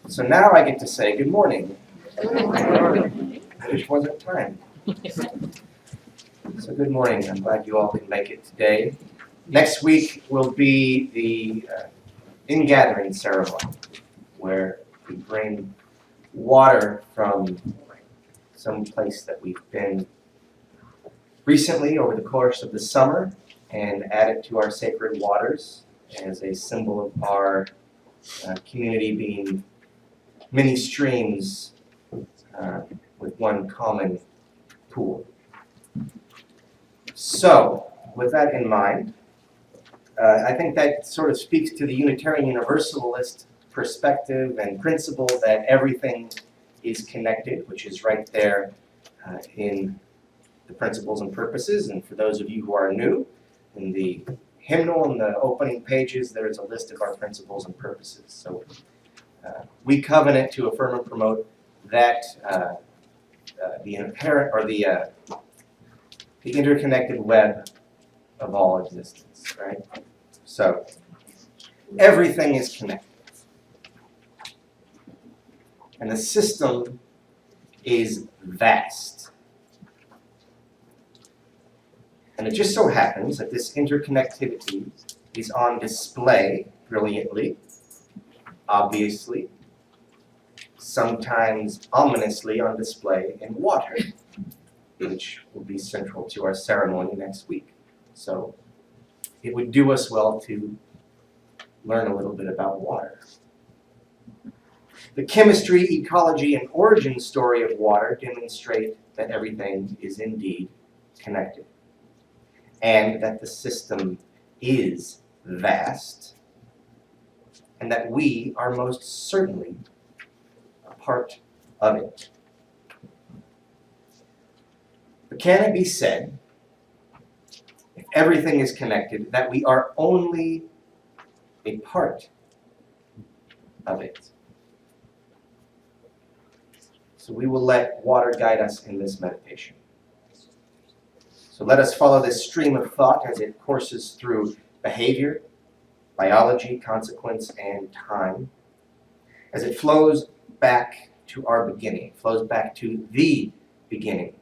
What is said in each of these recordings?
So now I get to say good morning. I wish wasn't time. So good morning. I'm glad you all can make it today. Next week will be the ingathering ceremony, where we bring water from some place that we've been recently over the course of the summer and add it to our sacred waters as a symbol of our community being many streams with one common pool. So, with that in mind, I think that sort of speaks to the Unitarian Universalist perspective and principle that everything is connected, which is right there in the principles and purposes. And for those of you who are new, in the hymnal in the opening pages, there is a list of our principles and purposes. So we covenant to affirm and promote that the inherent or the interconnected web of all existence, right? So everything is connected. And the system is vast. And it just so happens that this interconnectivity is on display brilliantly, obviously, sometimes ominously on display in water, which will be central to our ceremony next week. So it would do us well to learn a little bit about water. The chemistry, ecology, and origin story of water demonstrate that everything is indeed connected, and that the system is vast, and that we are most certainly a part of it. But can it be said, if everything is connected, that we are only a part of it? So we will let water guide us in this meditation. So let us follow this stream of thought as it courses through behavior, biology, consequence, and time, as it flows back to our beginning, flows back to the beginning,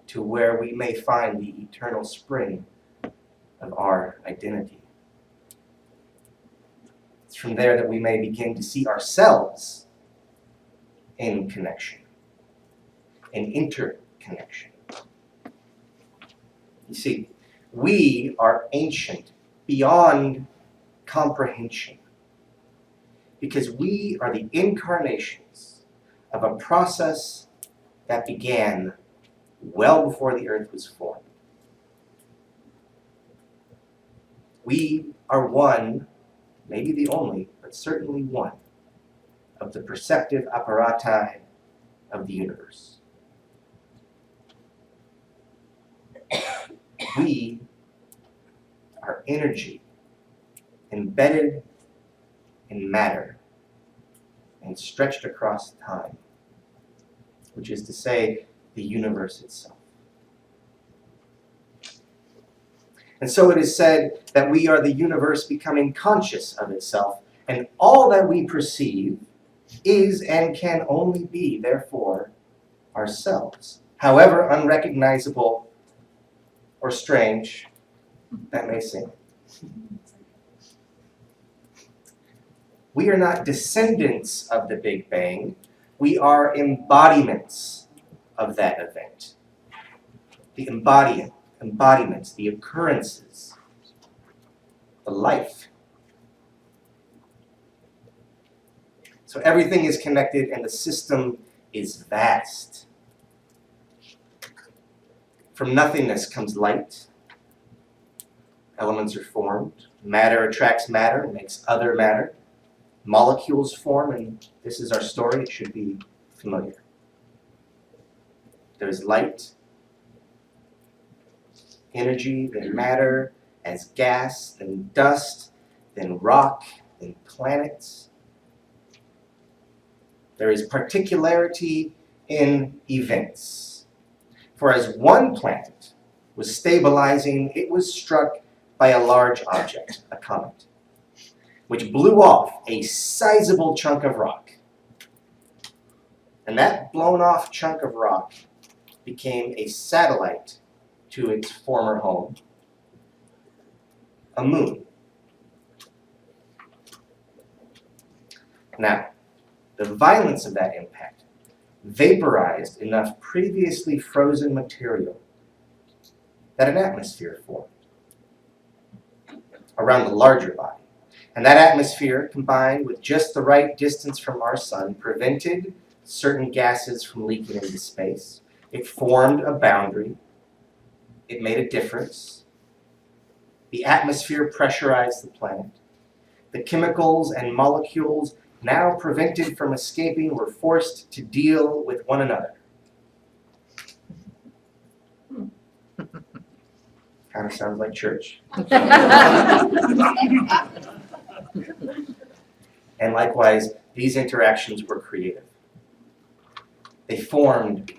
to where we may find the eternal spring of our identity. It's from there that we may begin to see ourselves in connection, in interconnection. You see, we are ancient beyond comprehension because we are the incarnations of a process that began well before the earth was formed. We are one, maybe the only, but certainly one, of the perceptive apparati of the universe. We are energy embedded in matter and stretched across time, which is to say, the universe itself. And so it is said that we are the universe becoming conscious of itself, and all that we perceive is and can only be, therefore, ourselves, however unrecognizable or strange that may seem. We are not descendants of the Big Bang. We are embodiments of that event. The embodiments, the occurrences, the life. So everything is connected and the system is vast. From nothingness comes light. Elements are formed. Matter attracts matter and makes other matter. Molecules form, and this is our story. It should be familiar. There's light, energy, then matter, as gas, then dust, then rock, then planets. There is particularity in events. For as one planet was stabilizing, it was struck by a large object, a comet. which blew off a sizable chunk of rock. And that blown off chunk of rock became a satellite to its former home, a moon. Now, the violence of that impact vaporized enough previously frozen material that an atmosphere formed around the larger body. And that atmosphere, combined with just the right distance from our sun, prevented certain gases from leaking into space. It formed a boundary. It made a difference. The atmosphere pressurized the planet. The chemicals and molecules now prevented from escaping were forced to deal with one another. Kind of sounds like church. And likewise, these interactions were creative. They formed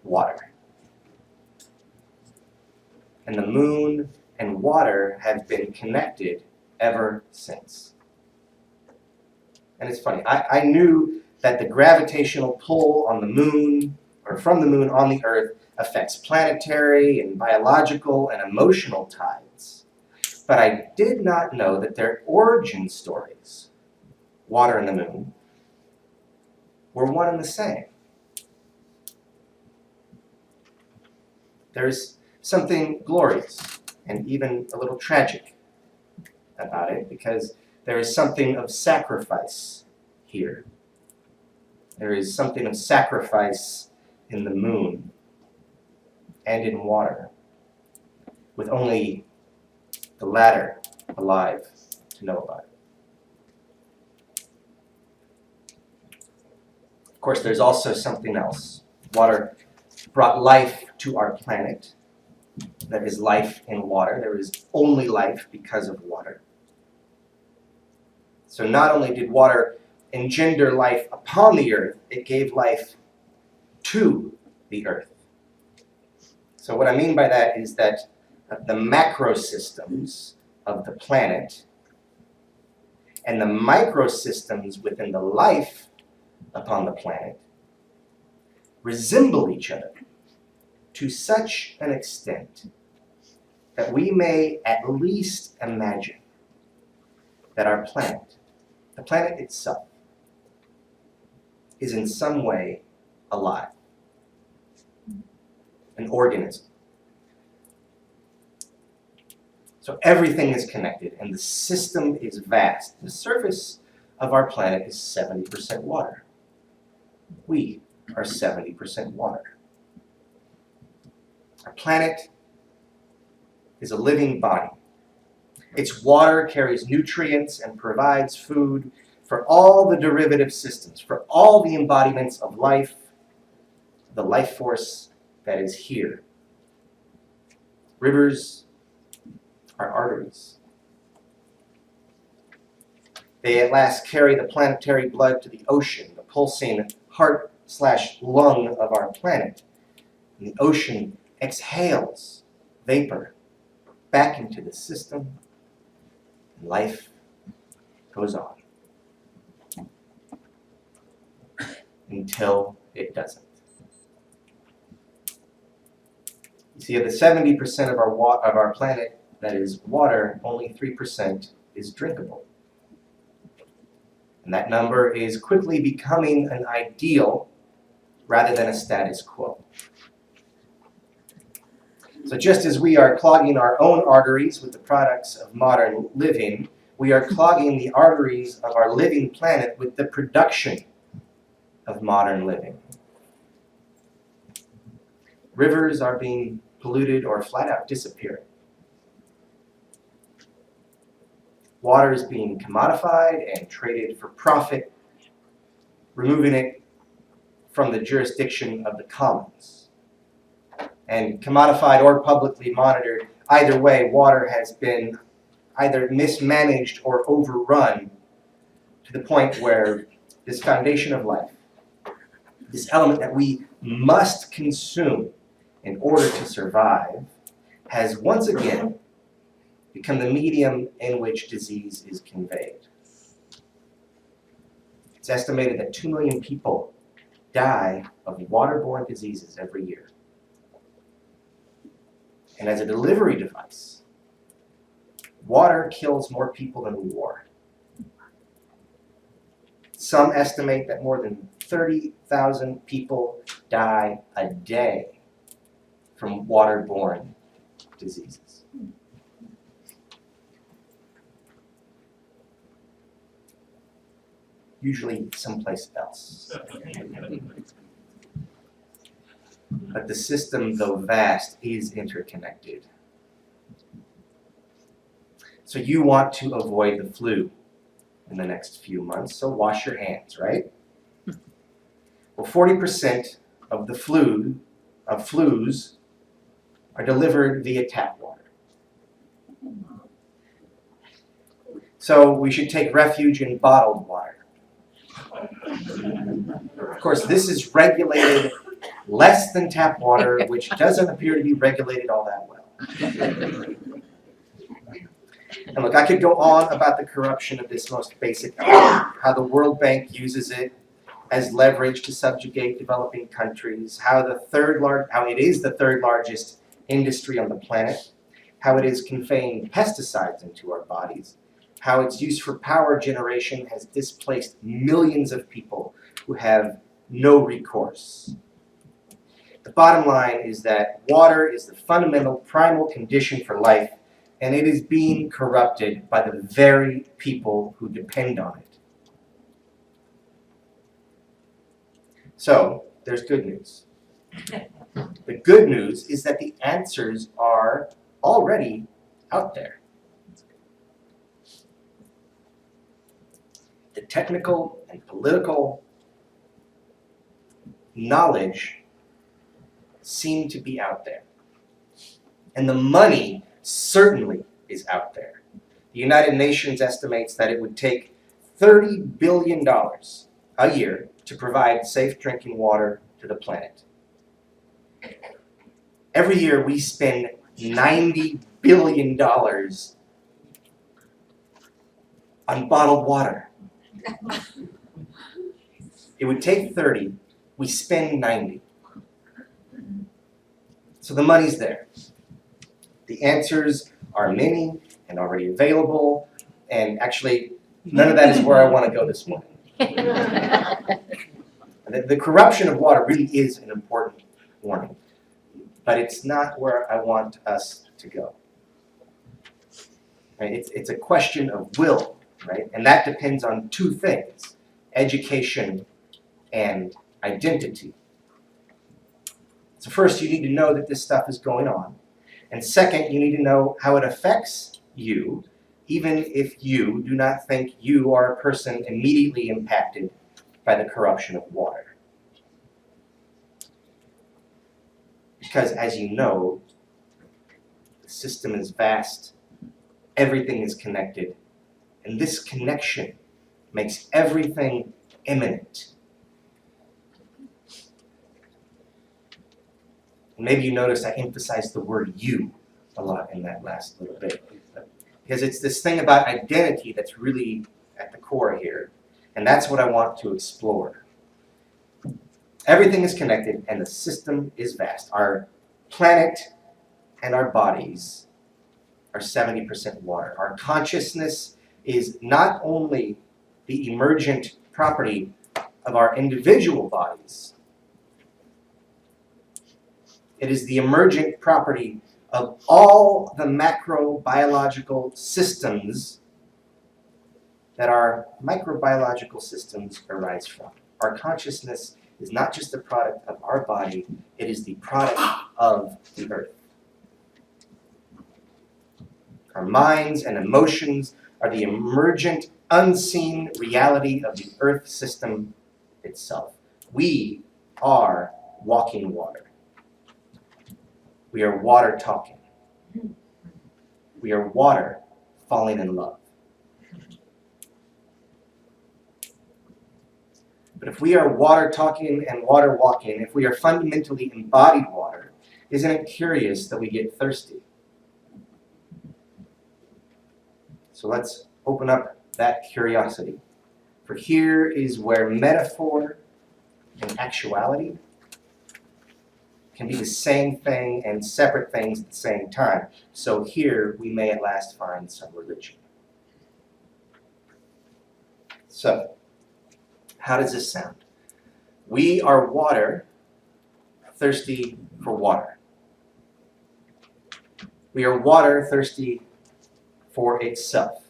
water. And the moon and water have been connected ever since. And it's funny, I knew that the gravitational pull on the moon, or from the moon on the Earth, affects planetary and biological and emotional tides. But I did not know that their origin stories, water and the moon, were one and the same. There's something glorious and even a little tragic about it, because there is something of sacrifice here. There is something of sacrifice in the moon and in water, with only the latter alive to know about it. Of course, there's also something else. Water brought life to our planet. There is life in water. There is only life because of water. So not only did water engender life upon the earth, it gave life to the earth. So what I mean by that is that the macrosystems of the planet and the microsystems within the life upon the planet resemble each other to such an extent that we may at least imagine that our planet, the planet itself, is in some way alive, an organism. So everything is connected and the system is vast. The surface of our planet is 70% water. We are 70% water. Our planet is a living body. Its water carries nutrients and provides food for all the derivative systems, for all the embodiments of life, the life force that is here. Rivers are arteries. They at last carry the planetary blood to the ocean, the pulsing heart/lung of our planet. And the ocean exhales vapor back into the system, and life goes on. Until it doesn't. You see, of the 70% of our planet that is water, only 3% is drinkable. And that number is quickly becoming an ideal rather than a status quo. So just as we are clogging our own arteries with the products of modern living, we are clogging the arteries of our living planet with the production of modern living. Rivers are being polluted or flat out disappearing. Water is being commodified and traded for profit, removing it from the jurisdiction of the commons. And commodified or publicly monitored, either way, water has been either mismanaged or overrun to the point where this foundation of life, this element that we must consume in order to survive, has once again become the medium in which disease is conveyed. It's estimated that 2 million people die of waterborne diseases every year. And as a delivery device, water kills more people than war. Some estimate that more than 30,000 people die a day from waterborne diseases. Usually someplace else. But the system, though vast, is interconnected. So you want to avoid the flu in the next few months, so wash your hands, right? Well, 40% of the flus are delivered via tap water. So we should take refuge in bottled water. Of course, this is regulated less than tap water, which doesn't appear to be regulated all that well. And look, I could go on about the corruption of this most basic element, how the World Bank uses it as leverage to subjugate developing countries, how it is the third largest industry on the planet, how it is conveying pesticides into our bodies, how its use for power generation has displaced millions of people who have no recourse. The bottom line is that water is the fundamental primal condition for life, and it is being corrupted by the very people who depend on it. So, there's good news. The good news is that the answers are already out there. The technical and political knowledge seem to be out there. And the money certainly is out there. The United Nations estimates that it would take $30 billion a year to provide safe drinking water to the planet. Every year we spend $90 billion on bottled water. It would take 30, we spend 90. So the money's there. The answers are many and already available, and actually none of that is where I want to go this morning. The corruption of water really is an important warning, but it's not where I want us to go. Right? It's a question of will, right? And that depends on two things: education and identity. So first, you need to know that this stuff is going on. And second, you need to know how it affects you, even if you do not think you are a person immediately impacted by the corruption of water. Because as you know, the system is vast, everything is connected, and this connection makes everything imminent. Maybe you noticed I emphasized the word you a lot in that last little bit. Because it's this thing about identity that's really at the core here. And that's what I want to explore. Everything is connected and the system is vast. Our planet and our bodies are 70% water. Our consciousness is not only the emergent property of our individual bodies, it is the emergent property of all the macrobiological systems that our microbiological systems arise from. Our consciousness is not just the product of our body, it is the product of the earth. Our minds and emotions are the emergent, unseen reality of the earth system itself. We are walking water. We are water talking. We are water falling in love. But if we are water talking and water walking, if we are fundamentally embodied water, isn't it curious that we get thirsty? So let's open up that curiosity. For here is where metaphor and actuality can be the same thing and separate things at the same time. So here we may at last find some religion. So, how does this sound? We are water, thirsty for water. We are water, thirsty for itself,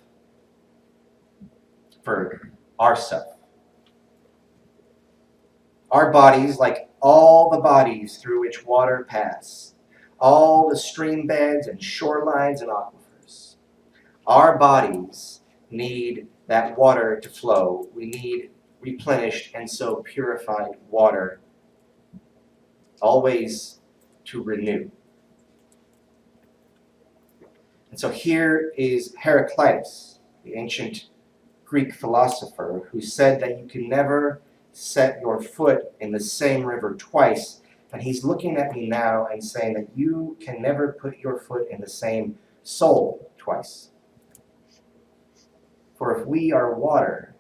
for ourself. Our bodies, like all the bodies through which water pass, all the stream beds and shorelines and aquifers, our bodies need that water to flow. We need replenished and so purified water, always to renew. And so here is Heraclitus, the ancient Greek philosopher, who said that you can never set your foot in the same river twice. And he's looking at me now and saying that you can never put your foot in the same soul twice. For if we are water,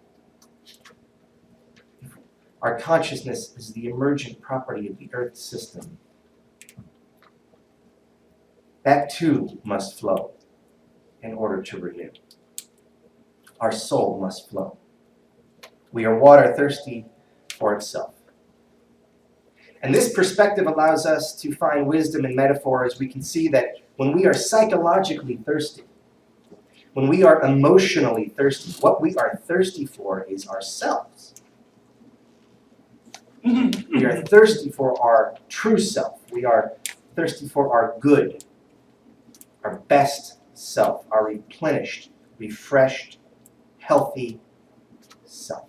our consciousness is the emergent property of the earth system. That too must flow in order to renew. Our soul must flow. We are water thirsty for itself. And this perspective allows us to find wisdom in metaphor as we can see that when we are psychologically thirsty, when we are emotionally thirsty, what we are thirsty for is ourselves. We are thirsty for our true self. We are thirsty for our good, our best self, our replenished, refreshed, healthy self.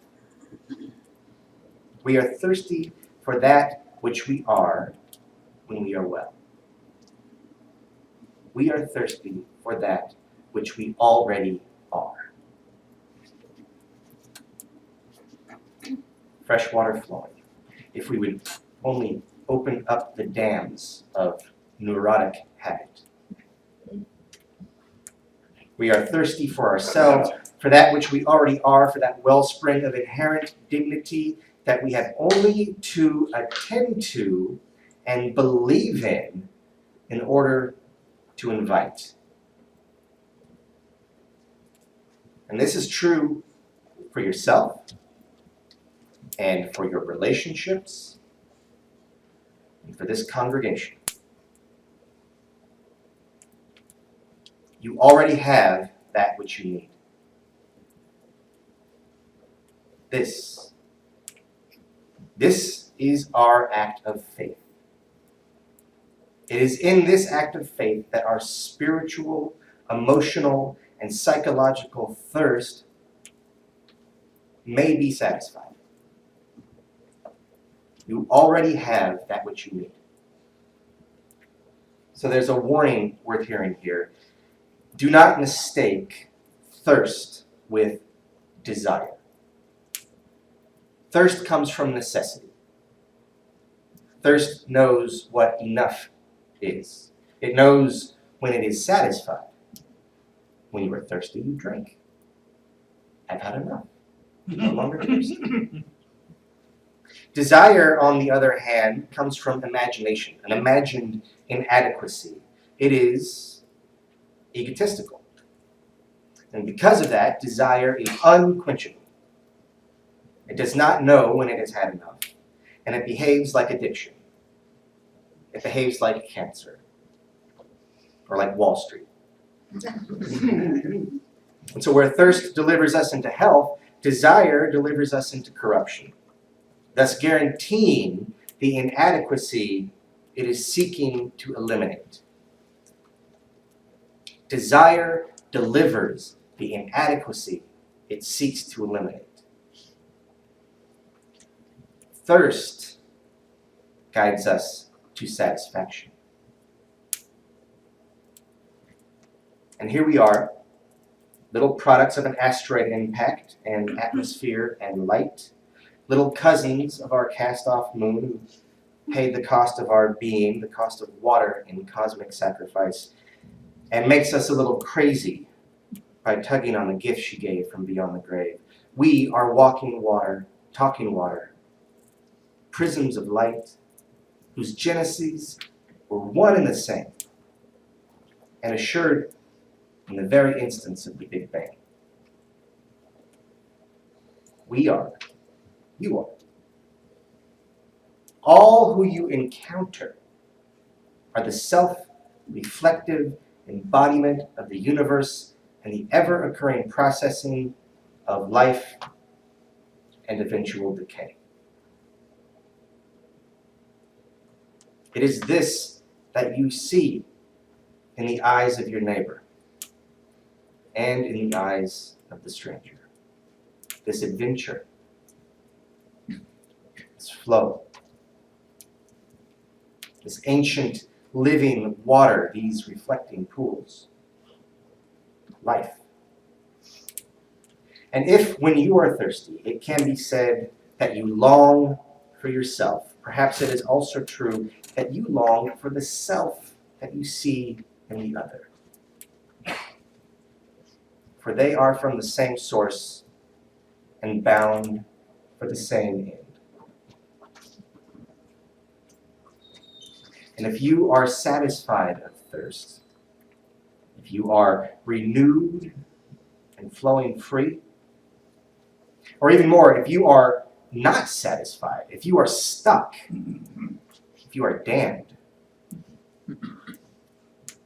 We are thirsty for that which we are when we are well. We are thirsty for that which we already are. Fresh water flowing. If we would only open up the dams of neurotic habit. We are thirsty for ourselves, for that which we already are, for that wellspring of inherent dignity that we have only to attend to and believe in order to invite. And this is true for yourself and for your relationships and for this congregation. You already have that which you need. This is our act of faith. It is in this act of faith that our spiritual, emotional, and psychological thirst may be satisfied. You already have that which you need. So there's a warning worth hearing here. Do not mistake thirst with desire. Thirst comes from necessity. Thirst knows what enough is. It knows when it is satisfied. When you are thirsty, you drink. I've had enough. No longer thirsty. Desire, on the other hand, comes from imagination, an imagined inadequacy. It is egotistical. And because of that, desire is unquenchable. It does not know when it has had enough, and it behaves like addiction. It behaves like cancer, or like Wall Street. And so where thirst delivers us into health, desire delivers us into corruption, thus guaranteeing the inadequacy it is seeking to eliminate. Desire delivers the inadequacy it seeks to eliminate. Thirst guides us to satisfaction. And here we are, little products of an asteroid impact and atmosphere and light, little cousins of our cast-off moon who paid the cost of our being, the cost of water in cosmic sacrifice, and makes us a little crazy by tugging on the gift she gave from beyond the grave. We are walking water, talking water, prisms of light, whose geneses were one and the same, and assured in the very instance of the Big Bang. We are, you are. All who you encounter are the self-reflective embodiment of the universe and the ever-occurring processing of life and eventual decay. It is this that you see in the eyes of your neighbor and in the eyes of the stranger. This adventure, this flow, this ancient living water, these reflecting pools, life. And if, when you are thirsty, it can be said that you long for yourself, perhaps it is also true that you long for the self that you see in the other. For they are from the same source and bound for the same end. And if you are satisfied of thirst, if you are renewed and flowing free, or even more, if you are not satisfied, if you are stuck, if you are damned,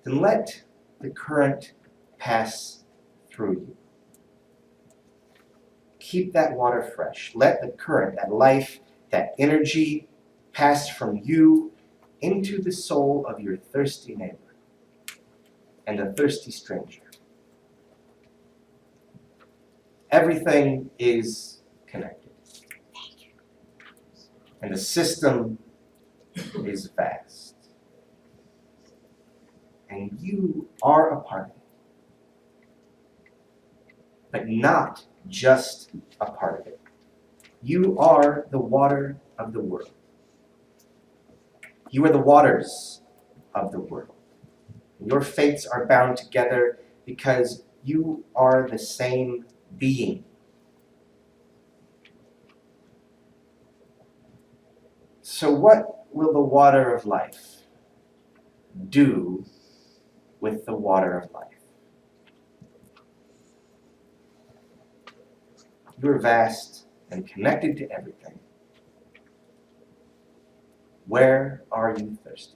then let the current pass through you. Keep that water fresh. Let the current, that life, that energy pass from you into the soul of your thirsty neighbor and the thirsty stranger. Everything is connected. And the system is vast. And you are a part of it. But not just a part of it. You are the water of the world. You are the waters of the world. Your fates are bound together because you are the same being. So what will the water of life do with the water of life? You're vast and connected to everything. Where are you thirsty?